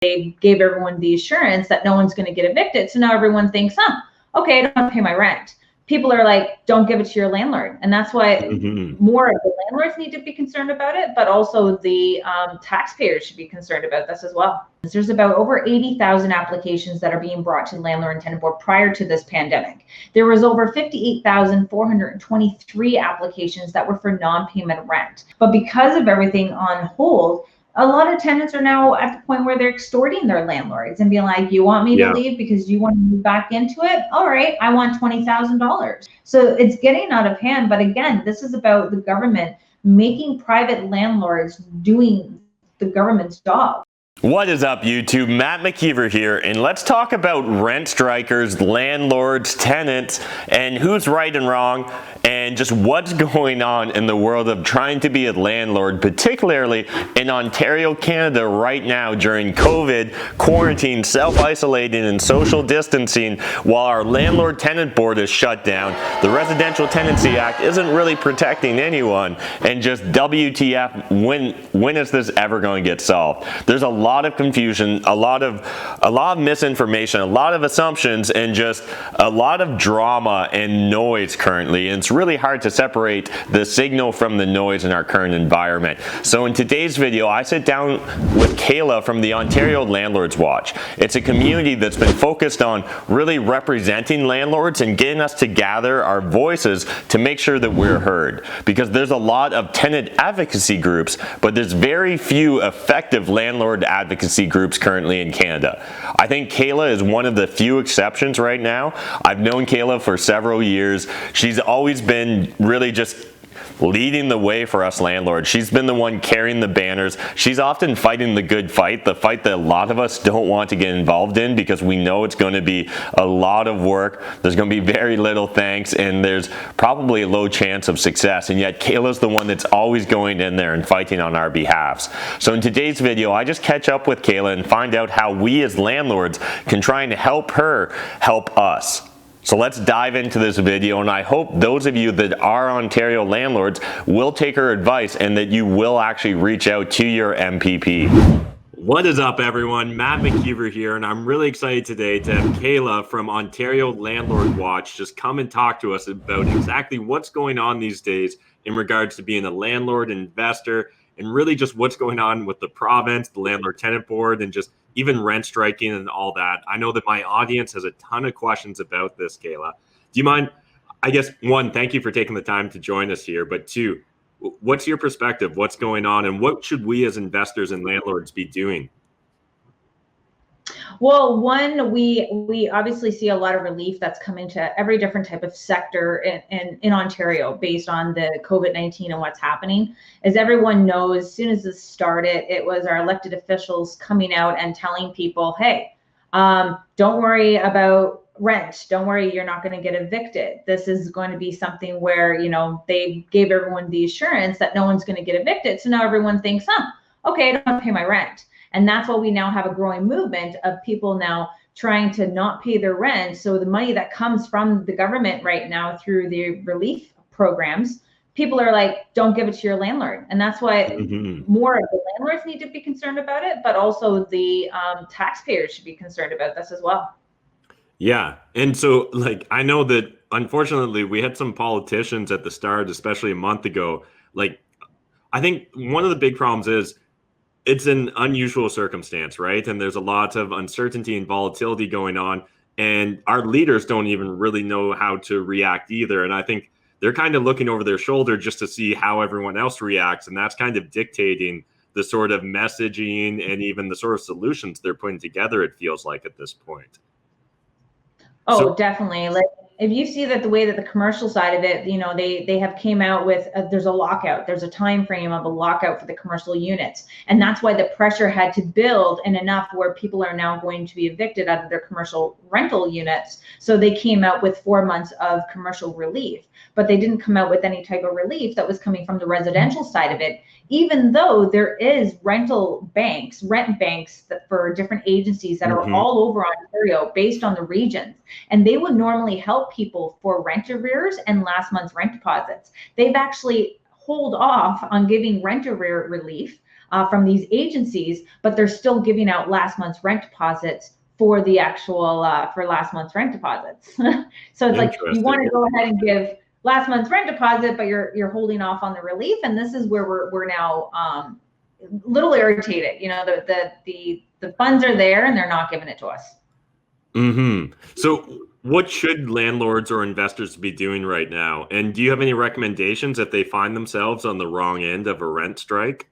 they gave everyone the assurance that no one's going to get evicted. So now everyone thinks, okay, I don't have to pay my rent. People are like, don't give it to your landlord. And that's why more of the landlords need to be concerned about it, but also the taxpayers should be concerned about this as well. There's about over 80,000 applications that are being brought to the Landlord and Tenant Board prior to this pandemic. There was over 58,423 applications that were for non-payment of rent. But because of everything on hold, a lot of tenants are now at the point where they're extorting their landlords and being like, you want me to leave because you want to move back into it? All right, I want $20,000. So it's getting out of hand. But again, this is about the government making private landlords doing the government's job. What is up, YouTube? Matt McKeever here, and let's talk about rent strikers, landlords, tenants, and who's right and wrong, and just what's going on in the world of trying to be a landlord, particularly in Ontario, Canada right now during COVID, quarantine, self-isolating, and social distancing. While our landlord-tenant board is shut down, the Residential Tenancy Act isn't really protecting anyone, and just WTF, when is this ever going to get solved? There's a lot of confusion, a lot of misinformation, a lot of assumptions, and just a lot of drama and noise currently. And it's really hard to separate the signal from the noise in our current environment. So in today's video, I sit down with Kayla from the Ontario Landlords Watch. It's a community that's been focused on really representing landlords and getting us to gather our voices to make sure that we're heard. Because there's a lot of tenant advocacy groups, but there's very few effective landlord advocacy groups currently in Canada. I think Kayla is one of the few exceptions right now. I've known Kayla for several years. She's always been really just leading the way for us landlords. She's been the one carrying the banners. She's often fighting the good fight, the fight that a lot of us don't want to get involved in because we know it's going to be a lot of work. There's going to be very little thanks, and there's probably a low chance of success. And yet Kayla's the one that's always going in there and fighting on our behalves. So in today's video, I just catch up with Kayla and find out how we as landlords can try and help her help us. So let's dive into this video, and I hope those of you that are Ontario landlords will take her advice and that you will actually reach out to your MPP. What is up, everyone? Matt McKeever here, and I'm really excited today to have Kayla from Ontario Landlords Watch just come and talk to us about exactly what's going on these days in regards to being a landlord, investor, and really just what's going on with the province, the Landlord-Tenant Board, and just even rent striking and all that. I know that my audience has a ton of questions about this, Kayla. Do you mind, I guess, one, thank you for taking the time to join us here, but two, what's your perspective? What's going on, and what should we as investors and landlords be doing? Well, one, we obviously see a lot of relief that's coming to every different type of sector in Ontario based on the COVID-19 and what's happening. As everyone knows, as soon as this started, it was our elected officials coming out and telling people, hey, don't worry about rent. Don't worry, you're not going to get evicted. This is going to be something where, you know, they gave everyone the assurance that no one's going to get evicted. So now everyone thinks, okay, I don't have to pay my rent. And that's why we now have a growing movement of people now trying to not pay their rent. So the money that comes from the government right now through the relief programs, people are like, don't give it to your landlord. And that's why more of the landlords need to be concerned about it, but also the taxpayers should be concerned about this as well. Yeah. And so, like, I know that unfortunately we had some politicians at the start, especially a month ago. Like, I think one of the big problems is it's an unusual circumstance, right? And there's a lot of uncertainty and volatility going on, and our leaders don't even really know how to react either. And I think they're kind of looking over their shoulder just to see how everyone else reacts, and that's kind of dictating the sort of messaging and even the sort of solutions they're putting together, it feels like, at this point. Oh, definitely. Like, if you see that the way that the commercial side of it, you know, they have came out with there's a lockout, there's a time frame of a lockout for the commercial units, and that's why the pressure had to build and enough where people are now going to be evicted out of their commercial rental units. So they came out with 4 months of commercial relief, but they didn't come out with any type of relief that was coming from the residential side of it, even though there is rent banks that for different agencies that are all over Ontario based on the regions, and they would normally help people for rent arrears and last month's rent deposits. They've actually hold off on giving rent arrear relief from these agencies, but they're still giving out last month's rent deposits for the actual for last month's rent deposits. So it's like you want to go ahead and give last month's rent deposit, but you're holding off on the relief, and this is where we're now a little irritated. You know, the funds are there and they're not giving it to us. So what should landlords or investors be doing right now? And do you have any recommendations if they find themselves on the wrong end of a rent strike?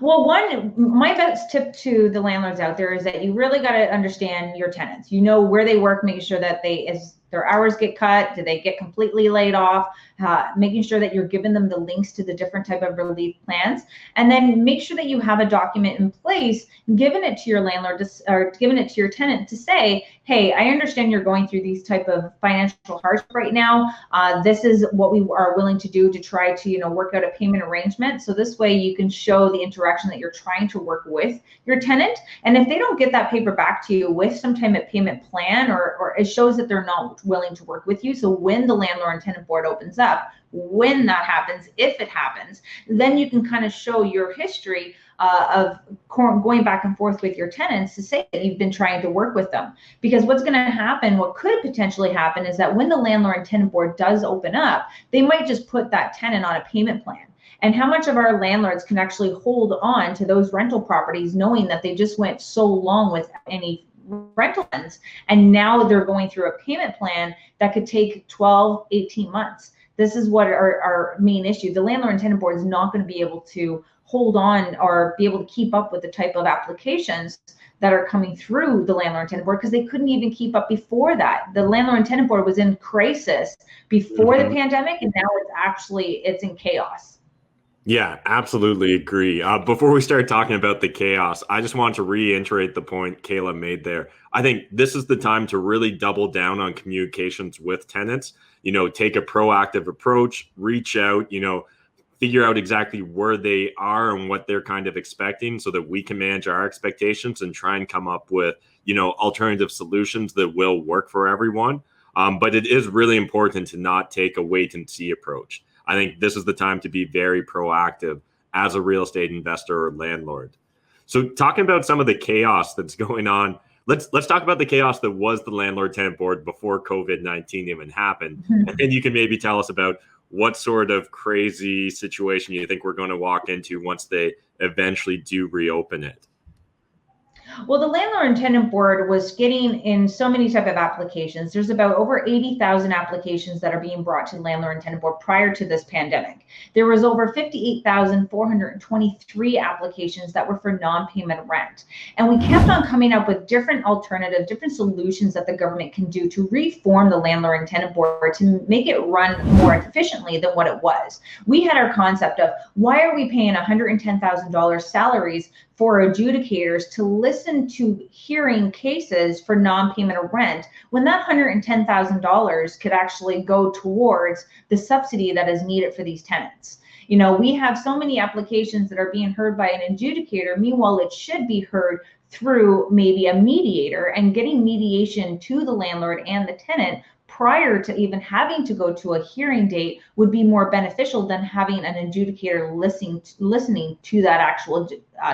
Well, my best tip to the landlords out there is that you really got to understand your tenants. You know where they work, making sure that as their hours get cut, do they get completely laid off, making sure that you're giving them the links to the different type of relief plans, and then make sure that you have a document in place, giving it to your landlord or giving it to your tenant to say, hey, I understand you're going through these type of financial hardship right now. This is what we are willing to do to try to, work out a payment arrangement. So this way you can show the interaction that you're trying to work with your tenant. And if they don't get that paper back to you with some type of payment plan, or it shows that they're not willing to work with you. So when the landlord and tenant board opens up, when that happens, if it happens, then you can kind of show your history of going back and forth with your tenants to say that you've been trying to work with them. Because what's going to happen, what could potentially happen, is that when the landlord and tenant board does open up, they might just put that tenant on a payment plan. And how much of our landlords can actually hold on to those rental properties knowing that they just went so long with any rental funds, and now they're going through a payment plan that could take 12, 18 months. This is what our main issue. The landlord and tenant board is not going to be able to hold on or be able to keep up with the type of applications that are coming through the landlord and tenant board, because they couldn't even keep up before that. The landlord and tenant board was in crisis before the pandemic, and now it's in chaos. Yeah, absolutely agree. Before we start talking about the chaos, I just want to reiterate the point Kayla made there. I think this is the time to really double down on communications with tenants. Take a proactive approach, reach out, figure out exactly where they are and what they're kind of expecting so that we can manage our expectations and try and come up with, alternative solutions that will work for everyone. But it is really important to not take a wait and see approach. I think this is the time to be very proactive as a real estate investor or landlord. So talking about some of the chaos that's going on, let's talk about the chaos that was the landlord tenant board before COVID-19 even happened. And then you can maybe tell us about what sort of crazy situation you think we're going to walk into once they eventually do reopen it. Well, the landlord and tenant board was getting in so many type of applications. There's about over 80,000 applications that are being brought to the landlord and tenant board prior to this pandemic. There was over 58,423 applications that were for non-payment rent. And we kept on coming up with different alternatives, different solutions that the government can do to reform the landlord and tenant board to make it run more efficiently than what it was. We had our concept of, why are we paying $110,000 salaries for adjudicators to listen to hearing cases for non-payment of rent, when that $110,000 could actually go towards the subsidy that is needed for these tenants? We have so many applications that are being heard by an adjudicator. Meanwhile, it should be heard through maybe a mediator, and getting mediation to the landlord and the tenant prior to even having to go to a hearing date would be more beneficial than having an adjudicator listening to that actual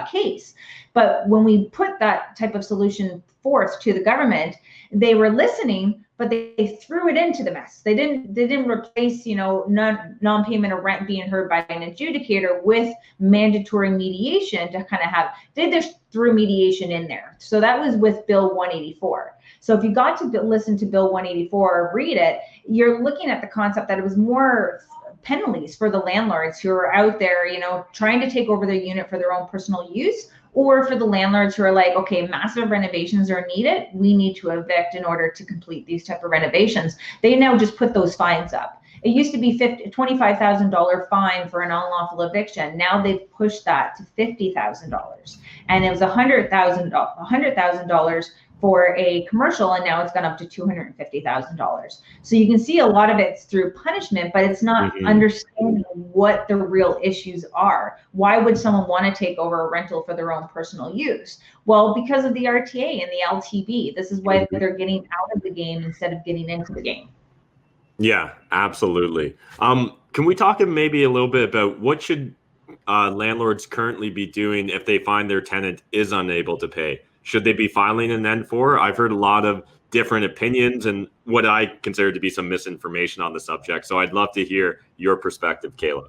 case. But when we put that type of solution forth to the government, they were listening, but they threw it into the mess. They didn't replace, non-payment of rent being heard by an adjudicator with mandatory mediation to kind of have, they just threw mediation in there. So that was with Bill 184. So if you got to listen to Bill 184 or read it, you're looking at the concept that it was more penalties for the landlords who are out there, trying to take over their unit for their own personal use, or for the landlords who are like, okay, massive renovations are needed, we need to evict in order to complete these type of renovations. They now just put those fines up. It used to be $25,000 fine for an unlawful eviction. Now they've pushed that to $50,000, and it was $100,000 for a commercial, and now it's gone up to $250,000. So you can see a lot of it's through punishment, but it's not understanding what the real issues are. Why would someone want to take over a rental for their own personal use? Well, because of the RTA and the LTB. This is why they're getting out of the game instead of getting into the game. Yeah, absolutely. Can we talk maybe a little bit about what should landlords currently be doing if they find their tenant is unable to pay? Should they be filing an N4? I've heard a lot of different opinions and what I consider to be some misinformation on the subject. So I'd love to hear your perspective, Kayla.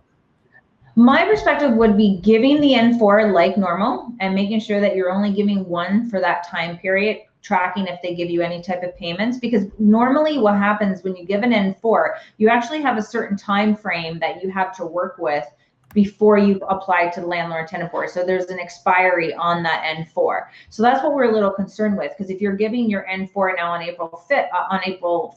My perspective would be giving the N4 like normal and making sure that you're only giving one for that time period, tracking if they give you any type of payments, because normally what happens when you give an N4, you actually have a certain time frame that you have to work with before you apply to the landlord tenant board. So there's an expiry on that N4. So that's what we're a little concerned with, because if you're giving your N4 now on April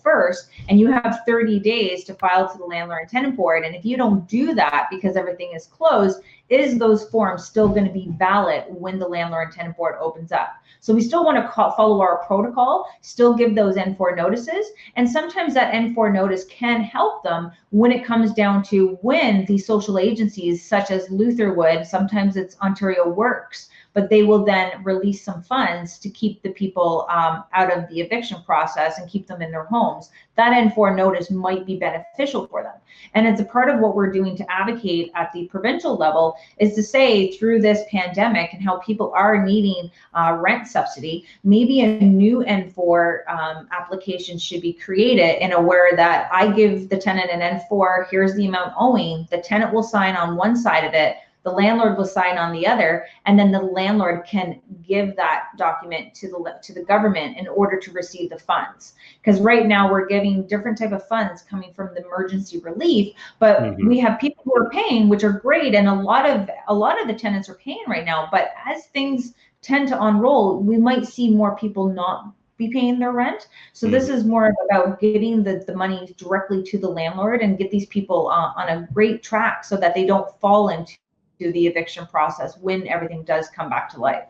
1st, and you have 30 days to file to the landlord tenant board, and if you don't do that because everything is closed, is those forms still going to be valid when the landlord tenant board opens up? So we still want to follow our protocol, still give those N4 notices. And sometimes that N4 notice can help them when it comes down to when these social agencies such as Luther would, sometimes it's Ontario Works, but they will then release some funds to keep the people out of the eviction process and keep them in their homes. That N4 notice might be beneficial for them. And it's a part of what we're doing to advocate at the provincial level is to say through this pandemic and how people are needing rent subsidy, maybe a new N4 application should be created in a where that I give the tenant an N4, here's the amount owing, the tenant will sign on one side of it, the landlord will sign on the other, and then the landlord can give that document to the government in order to receive the funds. Because right now we're getting different type of funds coming from the emergency relief, but we have people who are paying, which are great, and a lot of the tenants are paying right now. But as things tend to unroll, we might see more people not be paying their rent. So this is more about getting the money directly to the landlord and get these people on a great track so that they don't fall into the eviction process when everything does come back to life.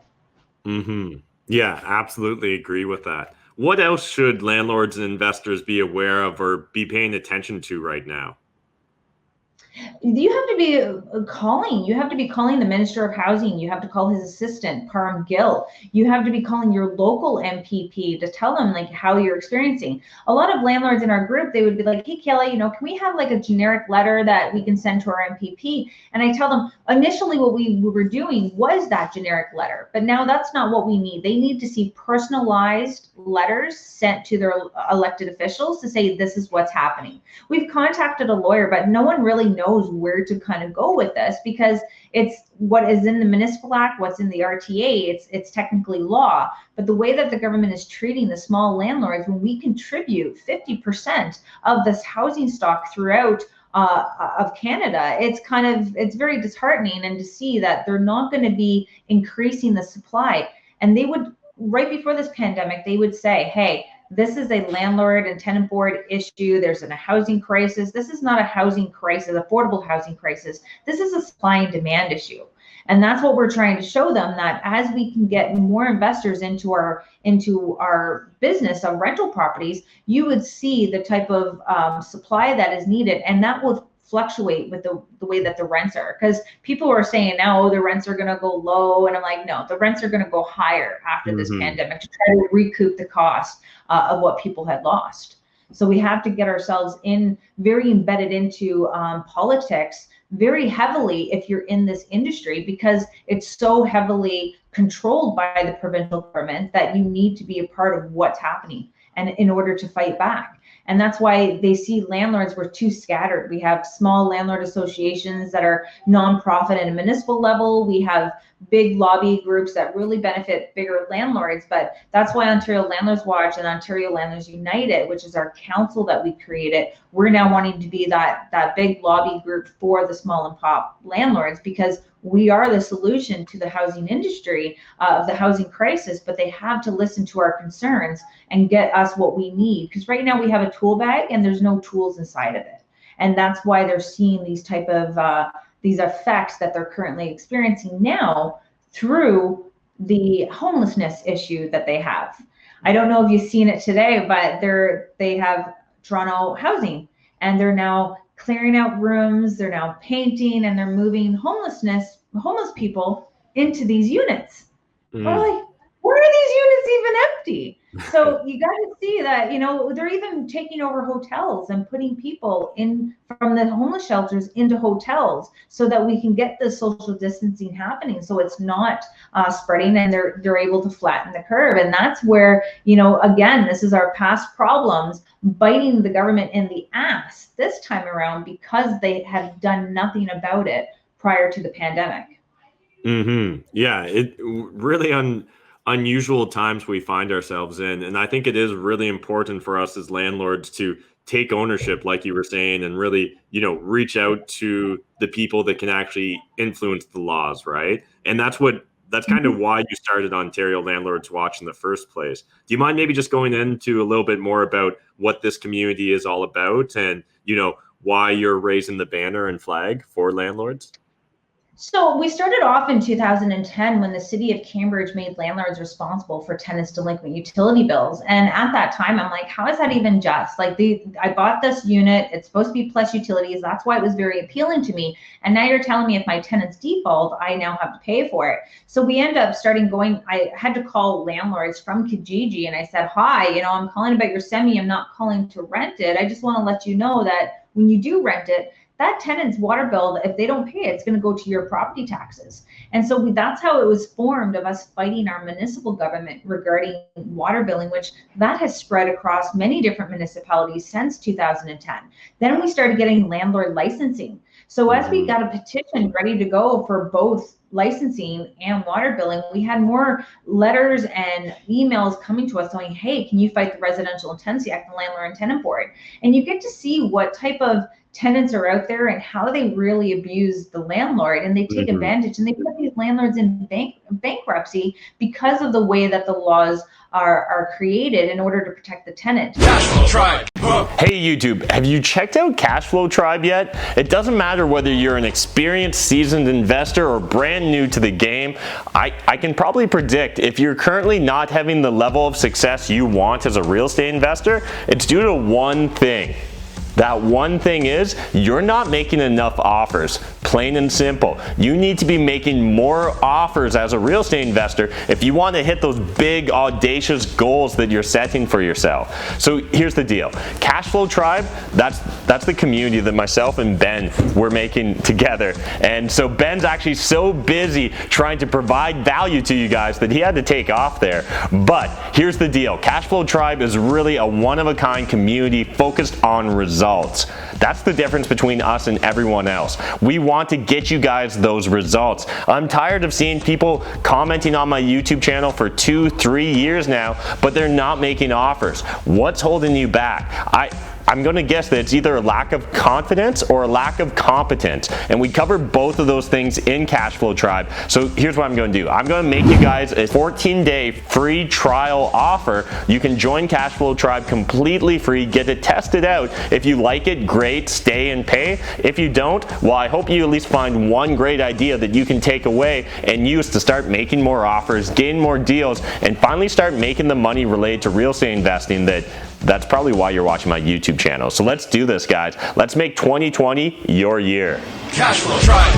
Yeah, absolutely agree with that. What else should landlords and investors be aware of or be paying attention to right now? You have to be calling. You have to be calling the Minister of Housing. You have to call his assistant, Parham Gill. You have to be calling your local MPP to tell them like how you're experiencing. A lot of landlords in our group, they would be like, hey, Kayla, can we have like a generic letter that we can send to our MPP? And I tell them initially what we were doing was that generic letter, but now that's not what we need. They need to see personalized letters sent to their elected officials to say, this is what's happening. We've contacted a lawyer, but no one really knows where to kind of go with this because it's what is in the Municipal Act, what's in the RTA, it's technically law. But the way that the government is treating the small landlords, when we contribute 50% of this housing stock throughout of Canada, it's very disheartening, and to see that they're not going to be increasing the supply. And they would, right before this pandemic, they would say, hey, this is a landlord and tenant board issue. There's a housing crisis. This is not a housing crisis, affordable housing crisis. This is a supply and demand issue. And that's what we're trying to show them, that as we can get more investors into our business of rental properties, you would see the type of supply that is needed, and that will fluctuate with the way that the rents are, because people are saying now, oh, the rents are going to go low, and I'm like, no, the rents are going to go higher after this pandemic to try to recoup the cost of what people had lost. So we have to get ourselves very embedded into politics very heavily if you're in this industry, because it's so heavily controlled by the provincial government that you need to be a part of what's happening and in order to fight back. And that's why they see landlords were too scattered. We have small landlord associations that are nonprofit at a municipal level. We have big lobby groups that really benefit bigger landlords. But that's why Ontario Landlords Watch and Ontario Landlords United, which is our council that we created, we're now wanting to be that big lobby group for the small and pop landlords, because we are the solution to the housing industry of the housing crisis, but they have to listen to our concerns and get us what we need. Because right now we have a tool bag and there's no tools inside of it. And that's why they're seeing these type of these effects that they're currently experiencing now through the homelessness issue that they have. I don't know if you've seen it today, but they have Toronto Housing, and they're now clearing out rooms, they're now painting, and they're moving homeless people into these units. We're like, where are these units even empty. So you got to see that, they're even taking over hotels and putting people in from the homeless shelters into hotels so that we can get the social distancing happening, so it's not spreading, and they're able to flatten the curve. And that's where, again, this is our past problems biting the government in the ass this time around because they have done nothing about it prior to the pandemic. Yeah, it really unusual times we find ourselves in, and I think it is really important for us as landlords to take ownership, like you were saying, and really, reach out to the people that can actually influence the laws, right? And that's kind of why you started Ontario Landlords Watch in the first place. Do you mind maybe just going into a little bit more about what this community is all about, and why you're raising the banner and flag for landlords? So we started off in 2010 when the city of Cambridge made landlords responsible for tenants' delinquent utility bills. And at that time, I'm like, how is that even just? Like, I bought this unit, it's supposed to be plus utilities. That's why it was very appealing to me. And now you're telling me if my tenants default, I now have to pay for it. So we end up I had to call landlords from Kijiji, and I said, hi, I'm calling about your semi. I'm not calling to rent it. I just want to let you know that when you do rent it, that tenant's water bill, if they don't pay it, it's going to go to your property taxes. And so that's how it was formed, of us fighting our municipal government regarding water billing, which that has spread across many different municipalities since 2010. Then we started getting landlord licensing. So as we got a petition ready to go for both licensing and water billing, we had more letters and emails coming to us saying, hey, can you fight the Residential Tenancy Act and Landlord and Tenant Board? And you get to see what type of tenants are out there and how they really abuse the landlord, and they take advantage, and they put these landlords in bankruptcy because of the way that the laws are created in order to protect the tenant. Cashflow Tribe. Hey YouTube, have you checked out Cashflow Tribe yet? It doesn't matter whether you're an experienced, seasoned investor or brand new to the game. I can probably predict if you're currently not having the level of success you want as a real estate investor, it's due to one thing. That one thing is you're not making enough offers, plain and simple. You need to be making more offers as a real estate investor if you want to hit those big, audacious goals that you're setting for yourself. So here's the deal. Cashflow Tribe, that's the community that myself and Ben were making together. And so Ben's actually so busy trying to provide value to you guys that he had to take off there. But here's the deal. Cashflow Tribe is really a one-of-a-kind community focused on results. That's the difference between us and everyone else. We want to get you guys those results. I'm tired of seeing people commenting on my YouTube channel for 2-3 years now, but they're not making offers. What's holding you back? I'm going to guess that it's either a lack of confidence or a lack of competence. And we cover both of those things in Cashflow Tribe. So here's what I'm going to do. I'm going to make you guys a 14-day free trial offer. You can join Cashflow Tribe completely free, get it tested out. If you like it, great, stay and pay. If you don't, well, I hope you at least find one great idea that you can take away and use to start making more offers, gain more deals, and finally start making the money related to real estate investing that's probably why you're watching my YouTube channel. So let's do this, guys. Let's make 2020 your year. Cashflow Tribe.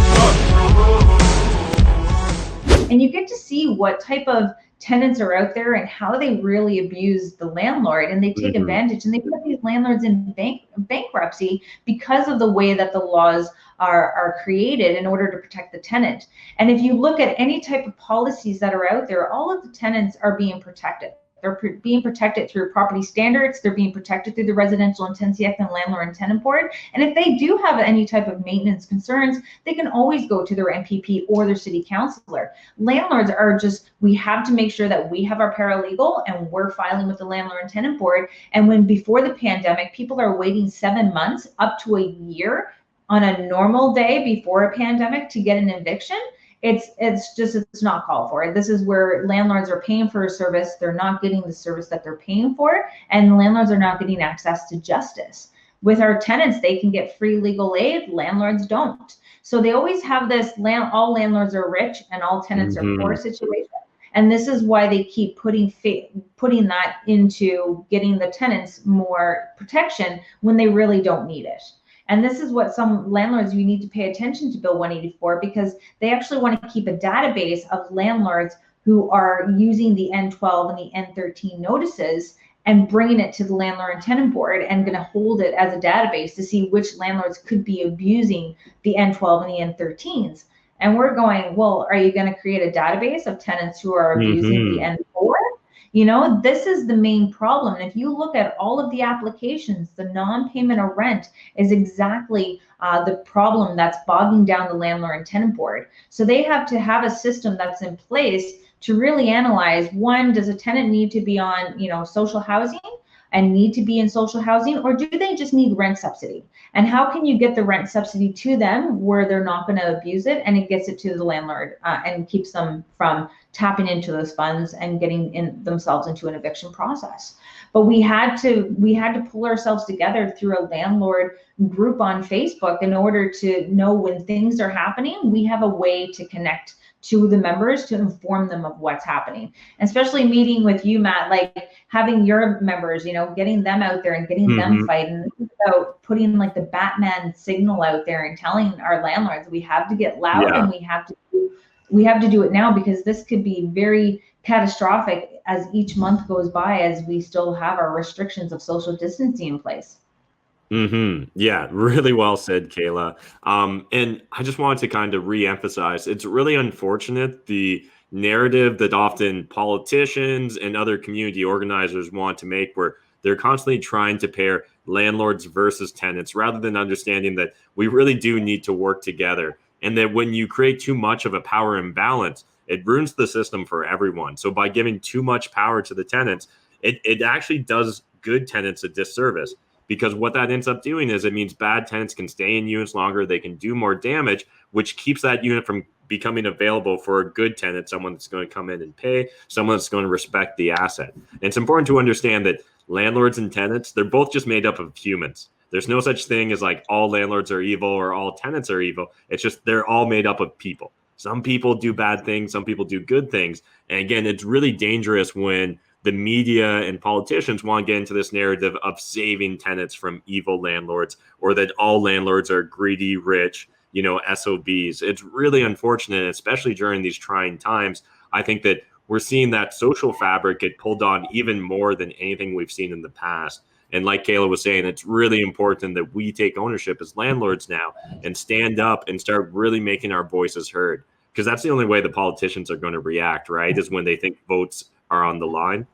And you get to see what type of tenants are out there and how they really abuse the landlord, and they take advantage, and they put these landlords in bankruptcy because of the way that the laws are created in order to protect the tenant. And if you look at any type of policies that are out there, all of the tenants are being protected. They're being protected through property standards. They're being protected through the Residential Tenancy Act and Landlord and Tenant Board. And if they do have any type of maintenance concerns, they can always go to their MPP or their city councilor. Landlords are just, we have to make sure that we have our paralegal and we're filing with the Landlord and Tenant Board. And when before the pandemic, people are waiting 7 months up to a year on a normal day before a pandemic to get an eviction. It's not called for. This is where landlords are paying for a service. They're not getting the service that they're paying for, and landlords are not getting access to justice. With our tenants, they can get free legal aid. Landlords don't. So they always have this all landlords are rich and all tenants are poor situation. And this is why they keep putting that into getting the tenants more protection when they really don't need it. And this is what some landlords, you need to pay attention to Bill 184, because they actually want to keep a database of landlords who are using the N12 and the N13 notices and bringing it to the landlord and tenant board and going to hold it as a database to see which landlords could be abusing the N12 and the N13s. And we're going, well, are you going to create a database of tenants who are abusing the N4? You know, this is the main problem. And if you look at all of the applications, the non-payment of rent is exactly the problem that's bogging down the landlord and tenant board. So they have to have a system that's in place to really analyze, one, does a tenant need to be on, you know, social housing and need to be in social housing, or do they just need rent subsidy? And how can you get the rent subsidy to them where they're not going to abuse it and it gets it to the landlord and keeps them from tapping into those funds and getting themselves into an eviction process. But we had to pull ourselves together through a landlord group on Facebook in order to know when things are happening. We have a way to connect to the members to inform them of what's happening, and especially meeting with you, Matt, like having your members, you know, getting them out there and getting them fighting. It's about putting like the Batman signal out there and telling our landlords we have to get loud and we have to do it now, because this could be very catastrophic as each month goes by, as we still have our restrictions of social distancing in place. Yeah, really well said, Kayla. And I just wanted to kind of re-emphasize, it's really unfortunate the narrative that often politicians and other community organizers want to make, where they're constantly trying to pair landlords versus tenants, rather than understanding that we really do need to work together. And that when you create too much of a power imbalance, it ruins the system for everyone. So by giving too much power to the tenants, it actually does good tenants a disservice. Because what that ends up doing is it means bad tenants can stay in units longer, they can do more damage, which keeps that unit from becoming available for a good tenant, someone that's going to come in and pay, someone that's going to respect the asset. And it's important to understand that landlords and tenants, they're both just made up of humans. There's no such thing as like all landlords are evil or all tenants are evil. It's just they're all made up of people. Some people do bad things, some people do good things. And again, it's really dangerous when the media and politicians want to get into this narrative of saving tenants from evil landlords, or that all landlords are greedy, rich, you know, SOBs. It's really unfortunate, especially during these trying times. I think that we're seeing that social fabric get pulled on even more than anything we've seen in the past. And like Kayla was saying, it's really important that we take ownership as landlords now and stand up and start really making our voices heard. Because that's the only way the politicians are going to react, right? Is when they think votes are on the line.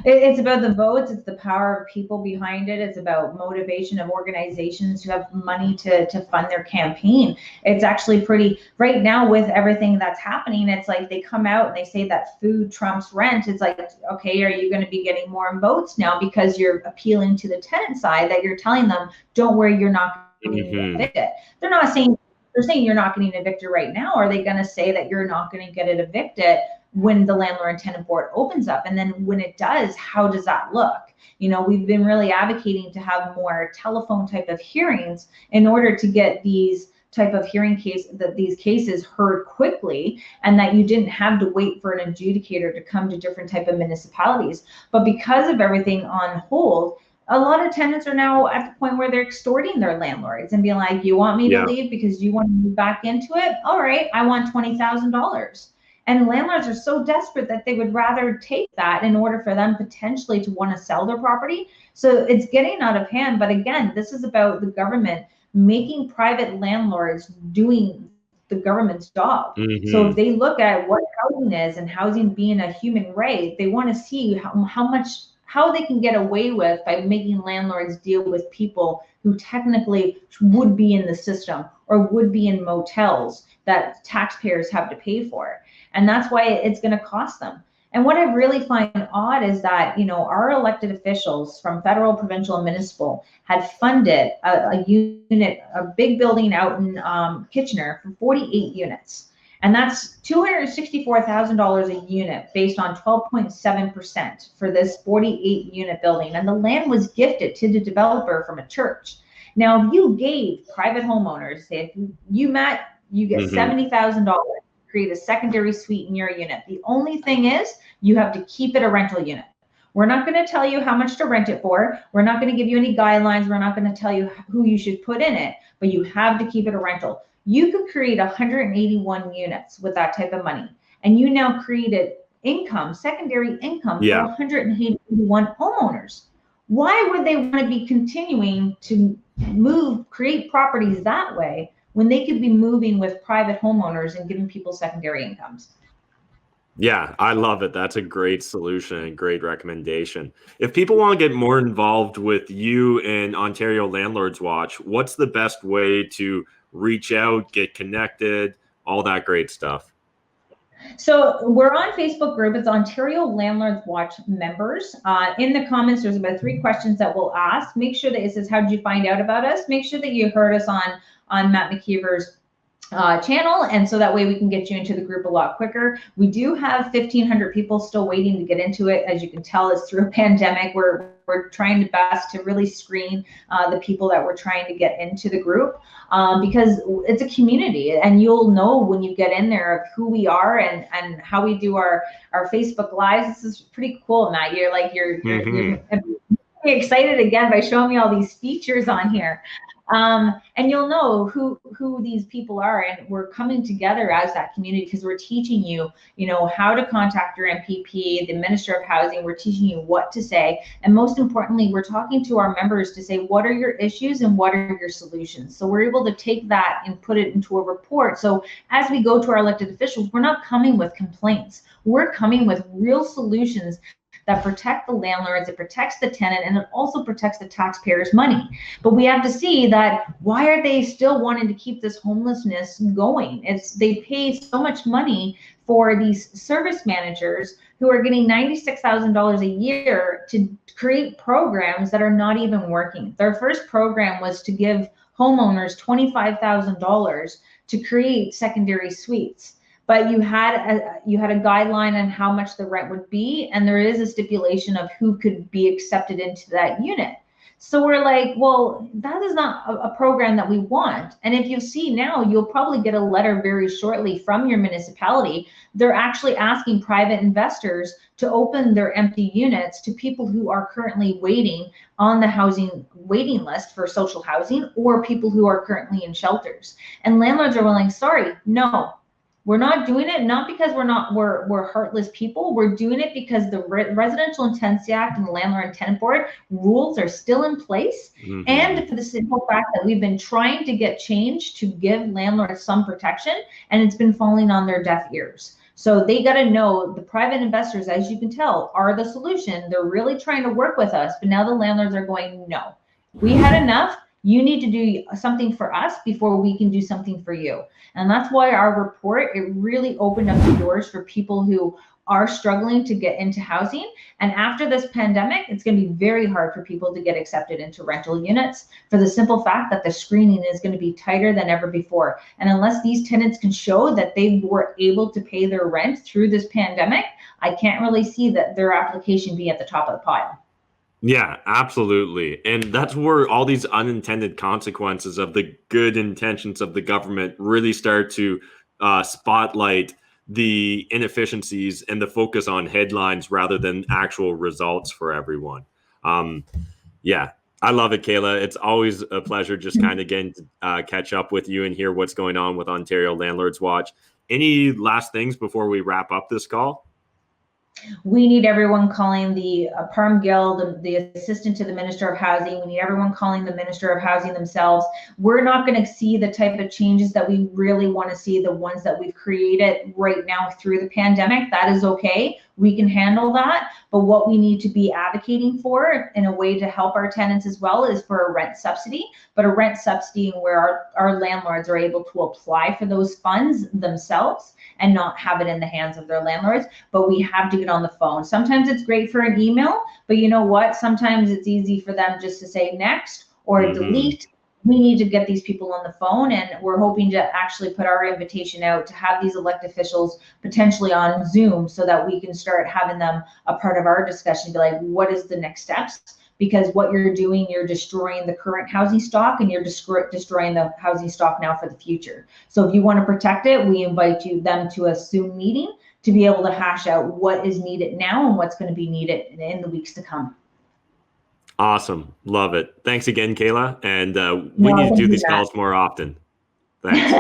It's about the votes. It's the power of people behind it. It's about motivation of organizations who have money to fund their campaign. It's actually pretty, right now with everything that's happening, it's like they come out and they say that food trumps rent. It's like, okay, are you going to be getting more votes now because you're appealing to the tenant side, that you're telling them, don't worry, you're not getting evicted. They're not saying, they're saying you're not getting evicted right now. Are they going to say that you're not going to get it evicted when the landlord and tenant board opens up? And then when it does, how does that look? You know, we've been really advocating to have more telephone type of hearings in order to get these type of these cases heard quickly, and that you didn't have to wait for an adjudicator to come to different type of municipalities. But because of everything on hold, a lot of tenants are now at the point where they're extorting their landlords and being like, you want me to leave because you want to move back into it? All right, I want $20,000. And landlords are so desperate that they would rather take that in order for them potentially to want to sell their property. So it's getting out of hand. But again, this is about the government making private landlords doing the government's job. So if they look at what housing is and housing being a human right, they want to see how they can get away with by making landlords deal with people who technically would be in the system or would be in motels that taxpayers have to pay for. And that's why it's going to cost them. And what I really find odd is that, you know, our elected officials from federal, provincial, and municipal had funded a unit, a big building out in Kitchener for 48 units. And that's $264,000 a unit based on 12.7% for this 48 unit building. And the land was gifted to the developer from a church. Now, if you gave private homeowners, say if you, Matt, you get $70,000, create a secondary suite in your unit. The only thing is you have to keep it a rental unit. We're not going to tell you how much to rent it for. We're not going to give you any guidelines. We're not going to tell you who you should put in it, but you have to keep it a rental. You could create 181 units with that type of money. and you now created income, secondary income for 181 homeowners. Why would they want to be continuing to create properties that way when they could be moving with private homeowners and giving people secondary incomes? Yeah, I love it. That's a great solution and great recommendation. If people want to get more involved with you and Ontario Landlords Watch, what's the best way to reach out, get connected, all that great stuff? So we're on Facebook group. It's Ontario Landlords Watch members. In the comments, there's about 3 questions that we'll ask. Make sure that it says, how did you find out about us? Make sure that you heard us on Matt McKeever's channel, and so that way we can get you into the group a lot quicker. We do have 1,500 people still waiting to get into it. As you can tell, it's through a pandemic. We're trying the best to really screen the people that we're trying to get into the group, because it's a community, and you'll know when you get in there of who we are and how we do our Facebook lives. This is pretty cool, Matt. You're excited again by showing me all these features on here. And you'll know who these people are, and we're coming together as that community because we're teaching you, how to contact your MPP, the Minister of Housing. We're teaching you what to say, and most importantly, we're talking to our members to say what are your issues and what are your solutions. So we're able to take that and put it into a report. So as we go to our elected officials, we're not coming with complaints. We're coming with real solutions that protect the landlords, it protects the tenant, and it also protects the taxpayers' money. But we have to see that why are they still wanting to keep this homelessness going? They pay so much money for these service managers who are getting $96,000 a year to create programs that are not even working. Their first program was to give homeowners $25,000 to create secondary suites. But you had a guideline on how much the rent would be, and there is a stipulation of who could be accepted into that unit. So we're like, well, that is not a program that we want. And if you see now, you'll probably get a letter very shortly from your municipality. They're actually asking private investors to open their empty units to people who are currently waiting on the housing waiting list for social housing, or people who are currently in shelters. And landlords are like, sorry, no. We're not doing it, not because we're heartless people. We're doing it because the Residential Intensive Act and the Landlord and Tenant Board rules are still in place. Mm-hmm. And for the simple fact that we've been trying to get change to give landlords some protection, and it's been falling on their deaf ears. So they got to know the private investors, as you can tell, are the solution. They're really trying to work with us, but now the landlords are going, no, we had enough. You need to do something for us before we can do something for you. And that's why our report, it really opened up the doors for people who are struggling to get into housing. And after this pandemic, it's going to be very hard for people to get accepted into rental units for the simple fact that the screening is going to be tighter than ever before. And unless these tenants can show that they were able to pay their rent through this pandemic, I can't really see that their application be at the top of the pile. Yeah, absolutely. And that's where all these unintended consequences of the good intentions of the government really start to spotlight the inefficiencies and the focus on headlines rather than actual results for everyone. Yeah, I love it, Kayla. It's always a pleasure just kind of getting to catch up with you and hear what's going on with Ontario Landlords Watch. Any last things before we wrap up this call? We need everyone calling the Perm Guild, the assistant to the Minister of Housing. We need everyone calling the Minister of Housing themselves. We're not going to see the type of changes that we really want to see, the ones that we've created right now through the pandemic. That is okay. We can handle that. But what we need to be advocating for in a way to help our tenants as well is for a rent subsidy, but a rent subsidy where our landlords are able to apply for those funds themselves and not have it in the hands of their landlords. But we have to get on the phone. Sometimes it's great for an email, but you know what? Sometimes it's easy for them just to say next or delete. We need to get these people on the phone, and we're hoping to actually put our invitation out to have these elected officials potentially on Zoom so that we can start having them a part of our discussion, be like, what is the next steps? Because what you're doing, you're destroying the current housing stock, and you're destroying the housing stock now for the future. So if you want to protect it, we invite them to a Zoom meeting to be able to hash out what is needed now and what's going to be needed in the weeks to come. Awesome. Love it. Thanks again, Kayla. And we need to do these calls more often. Thanks.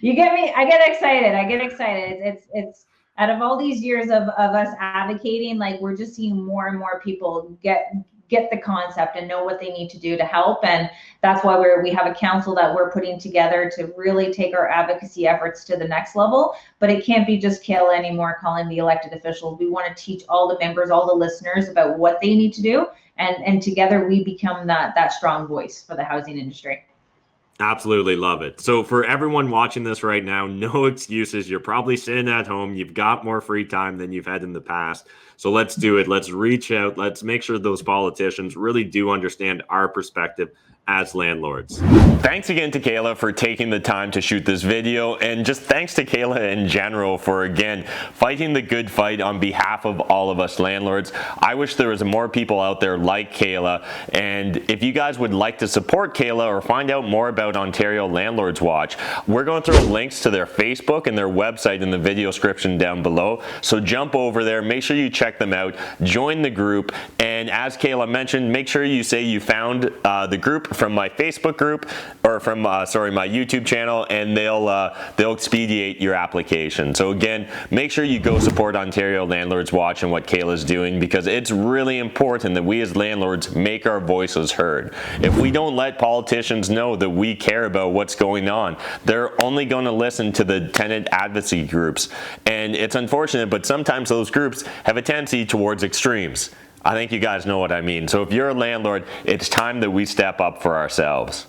You get me, I get excited. It's out of all these years of us advocating, like we're just seeing more and more people get the concept and know what they need to do to help. And that's why we have a council that we're putting together to really take our advocacy efforts to the next level. But it can't be just Kayla anymore calling the elected officials. We want to teach all the members, all the listeners about what they need to do. And together we become that strong voice for the housing industry. Absolutely love it. So for everyone watching this right now, no excuses. You're probably sitting at home. You've got more free time than you've had in the past. So let's do it. Let's reach out. Let's make sure those politicians really do understand our perspective as landlords. Thanks again to Kayla for taking the time to shoot this video, and just thanks to Kayla in general for, again, fighting the good fight on behalf of all of us landlords. I wish there was more people out there like Kayla, and if you guys would like to support Kayla or find out more about Ontario Landlords Watch, we're going to throw links to their Facebook and their website in the video description down below, so jump over there, make sure you check them out, join the group, and as Kayla mentioned, make sure you say you found the group from my Facebook group, or from my YouTube channel, and they'll expedite your application. So again, make sure you go support Ontario Landlords Watch and what Kayla's doing, because it's really important that we as landlords make our voices heard. If we don't let politicians know that we care about what's going on, they're only going to listen to the tenant advocacy groups, and it's unfortunate, but sometimes those groups have a tendency towards extremes. I think you guys know what I mean. So if you're a landlord, it's time that we step up for ourselves.